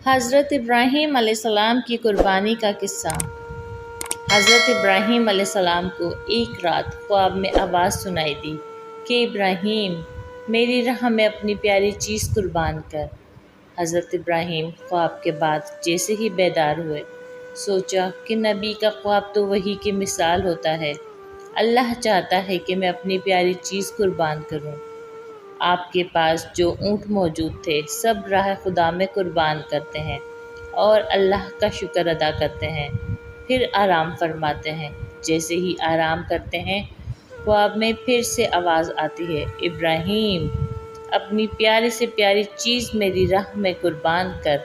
حضرت ابراہیم علیہ السلام کی قربانی کا قصہ۔ حضرت ابراہیم علیہ السلام کو ایک رات خواب میں آواز سنائی دی کہ ابراہیم، میری راہ میں اپنی پیاری چیز قربان کر۔ حضرت ابراہیم خواب کے بعد جیسے ہی بیدار ہوئے، سوچا کہ نبی کا خواب تو وحی کی مثال ہوتا ہے۔ اللہ چاہتا ہے کہ میں اپنی پیاری چیز قربان کروں۔ آپ کے پاس جو اونٹ موجود تھے سب راہ خدا میں قربان کرتے ہیں اور اللہ کا شکر ادا کرتے ہیں، پھر آرام فرماتے ہیں۔ جیسے ہی آرام کرتے ہیں، خواب میں پھر سے آواز آتی ہے، ابراہیم، اپنی پیاری سے پیاری چیز میری راہ میں قربان کر۔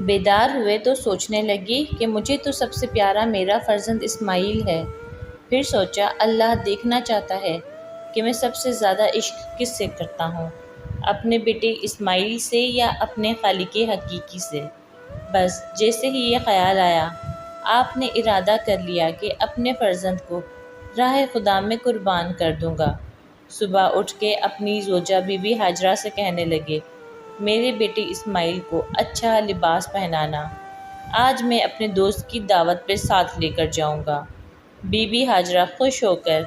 بیدار ہوئے تو سوچنے لگی کہ مجھے تو سب سے پیارا میرا فرزند اسماعیل ہے۔ پھر سوچا، اللہ دیکھنا چاہتا ہے کہ میں سب سے زیادہ عشق کس سے کرتا ہوں، اپنے بیٹے اسماعیل سے یا اپنے خالق حقیقی سے۔ بس جیسے ہی یہ خیال آیا، آپ نے ارادہ کر لیا کہ اپنے فرزند کو راہ خدا میں قربان کر دوں گا۔ صبح اٹھ کے اپنی زوجہ بی بی ہاجرہ سے کہنے لگے، میرے بیٹے اسماعیل کو اچھا لباس پہنانا، آج میں اپنے دوست کی دعوت پہ ساتھ لے کر جاؤں گا۔ بی بی ہاجرہ خوش ہو کر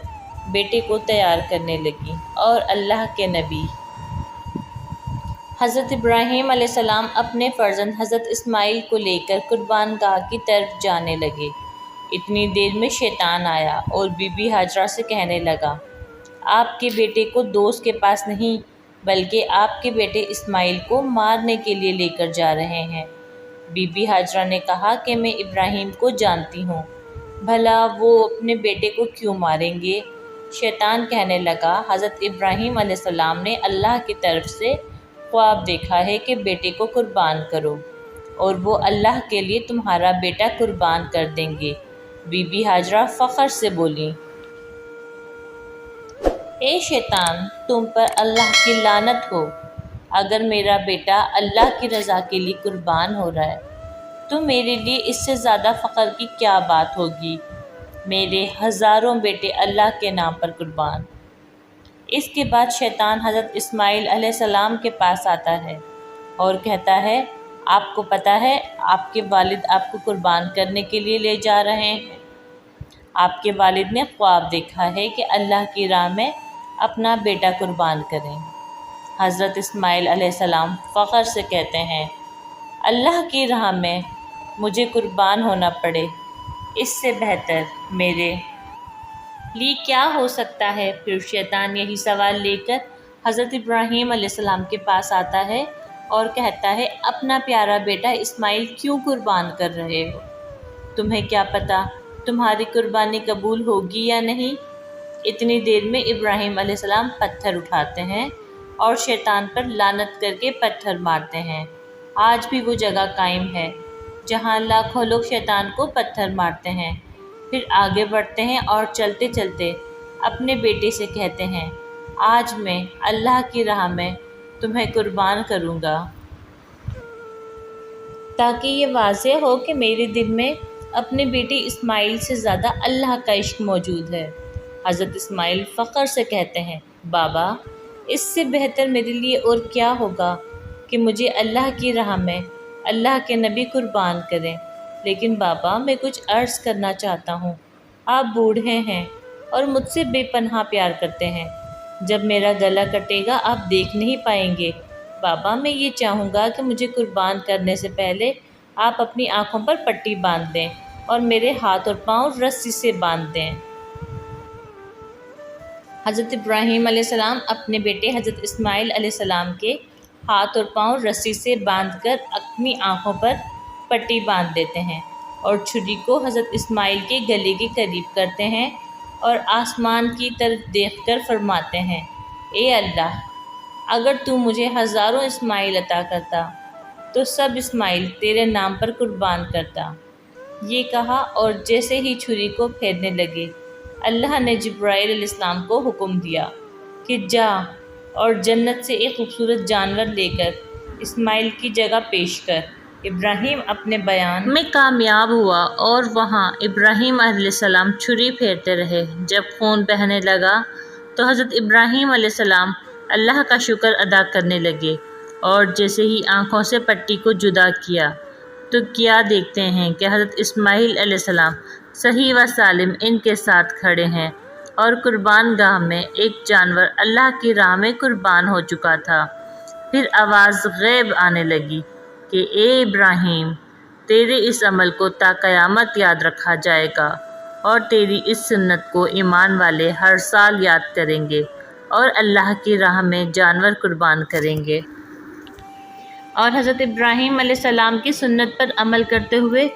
بیٹے کو تیار کرنے لگی اور اللہ کے نبی حضرت ابراہیم علیہ السلام اپنے فرزند حضرت اسماعیل کو لے کر قربان گاہ کی طرف جانے لگے۔ اتنی دیر میں شیطان آیا اور بی بی ہاجرہ سے کہنے لگا، آپ کے بیٹے کو دوست کے پاس نہیں بلکہ آپ کے بیٹے اسماعیل کو مارنے کے لیے لے کر جا رہے ہیں۔ بی بی ہاجرہ نے کہا کہ میں ابراہیم کو جانتی ہوں، بھلا وہ اپنے بیٹے کو کیوں ماریں گے؟ شیطان کہنے لگا، حضرت ابراہیم علیہ السلام نے اللہ کی طرف سے خواب دیکھا ہے کہ بیٹے کو قربان کرو اور وہ اللہ کے لیے تمہارا بیٹا قربان کر دیں گے۔ بی بی ہاجرہ فخر سے بولیں، اے شیطان، تم پر اللہ کی لعنت ہو! اگر میرا بیٹا اللہ کی رضا کے لیے قربان ہو رہا ہے تو میرے لیے اس سے زیادہ فخر کی کیا بات ہوگی؟ میرے ہزاروں بیٹے اللہ کے نام پر قربان۔ اس کے بعد شیطان حضرت اسماعیل علیہ السلام کے پاس آتا ہے اور کہتا ہے، آپ کو پتہ ہے آپ کے والد آپ کو قربان کرنے کے لیے لے جا رہے ہیں۔ آپ کے والد نے خواب دیکھا ہے کہ اللہ کی راہ میں اپنا بیٹا قربان کریں۔ حضرت اسماعیل علیہ السلام فخر سے کہتے ہیں، اللہ کی راہ میں مجھے قربان ہونا پڑے، اس سے بہتر میرے لیے کیا ہو سکتا ہے؟ پھر شیطان یہی سوال لے کر حضرت ابراہیم علیہ السلام کے پاس آتا ہے اور کہتا ہے، اپنا پیارا بیٹا اسماعیل کیوں قربان کر رہے ہو؟ تمہیں کیا پتہ تمہاری قربانی قبول ہوگی یا نہیں؟ اتنی دیر میں ابراہیم علیہ السلام پتھر اٹھاتے ہیں اور شیطان پر لعنت کر کے پتھر مارتے ہیں۔ آج بھی وہ جگہ قائم ہے جہاں لاکھوں لوگ شیطان کو پتھر مارتے ہیں، پھر آگے بڑھتے ہیں اور چلتے چلتے اپنے بیٹے سے کہتے ہیں، آج میں اللہ کی راہ میں تمہیں قربان کروں گا، تاکہ یہ واضح ہو کہ میرے دل میں اپنے بیٹے اسماعیل سے زیادہ اللہ کا عشق موجود ہے۔ حضرت اسماعیل فخر سے کہتے ہیں، بابا، اس سے بہتر میرے لیے اور کیا ہوگا کہ مجھے اللہ کی راہ میں اللہ کے نبی قربان کریں۔ لیکن بابا، میں کچھ عرض کرنا چاہتا ہوں۔ آپ بوڑھے ہیں اور مجھ سے بے پناہ پیار کرتے ہیں، جب میرا گلا کٹے گا آپ دیکھ نہیں پائیں گے۔ بابا، میں یہ چاہوں گا کہ مجھے قربان کرنے سے پہلے آپ اپنی آنکھوں پر پٹی باندھ دیں اور میرے ہاتھ اور پاؤں رسی سے باندھ دیں۔ حضرت ابراہیم علیہ السلام اپنے بیٹے حضرت اسماعیل علیہ السلام کے ہاتھ اور پاؤں رسی سے باندھ کر اپنی آنکھوں پر پٹی باندھ دیتے ہیں اور چھری کو حضرت اسماعیل کے گلے کے قریب کرتے ہیں اور آسمان کی طرف دیکھ کر فرماتے ہیں، اے اللہ، اگر تو مجھے ہزاروں اسماعیل عطا کرتا تو سب اسماعیل تیرے نام پر قربان کرتا۔ یہ کہا اور جیسے ہی چھری کو پھیرنے لگے، اللہ نے جبرائیل علیہ السلام کو حکم دیا کہ جا اور جنت سے ایک خوبصورت جانور لے کر اسماعیل کی جگہ پیش کر۔ ابراہیم اپنے بیان میں کامیاب ہوا اور وہاں ابراہیم علیہ السلام چھری پھیرتے رہے۔ جب خون بہنے لگا تو حضرت ابراہیم علیہ السلام اللہ کا شکر ادا کرنے لگے اور جیسے ہی آنکھوں سے پٹی کو جدا کیا تو کیا دیکھتے ہیں کہ حضرت اسماعیل علیہ السلام صحیح و سالم ان کے ساتھ کھڑے ہیں، اور قربان گاہ میں ایک جانور اللہ کی راہ میں قربان ہو چکا تھا۔ پھر آواز غیب آنے لگی کہ اے ابراہیم، تیرے اس عمل کو تا قیامت یاد رکھا جائے گا، اور تیری اس سنت کو ایمان والے ہر سال یاد کریں گے اور اللہ کی راہ میں جانور قربان کریں گے۔ اور حضرت ابراہیم علیہ السلام کی سنت پر عمل کرتے ہوئے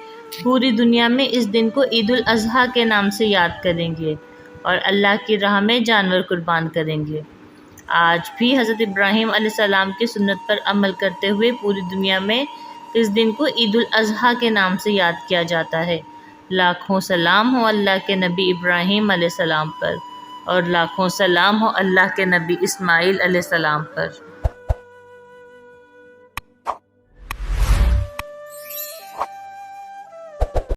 پوری دنیا میں اس دن کو عید الاضحیٰ کے نام سے یاد کریں گے اور اللہ کی راہ میں جانور قربان کریں گے۔ آج بھی حضرت ابراہیم علیہ السلام کی سنت پر عمل کرتے ہوئے پوری دنیا میں اس دن کو عید الاضحیٰ کے نام سے یاد کیا جاتا ہے۔ لاکھوں سلام ہو اللہ کے نبی ابراہیم علیہ السلام پر، اور لاکھوں سلام ہو اللہ کے نبی اسماعیل علیہ السلام پر۔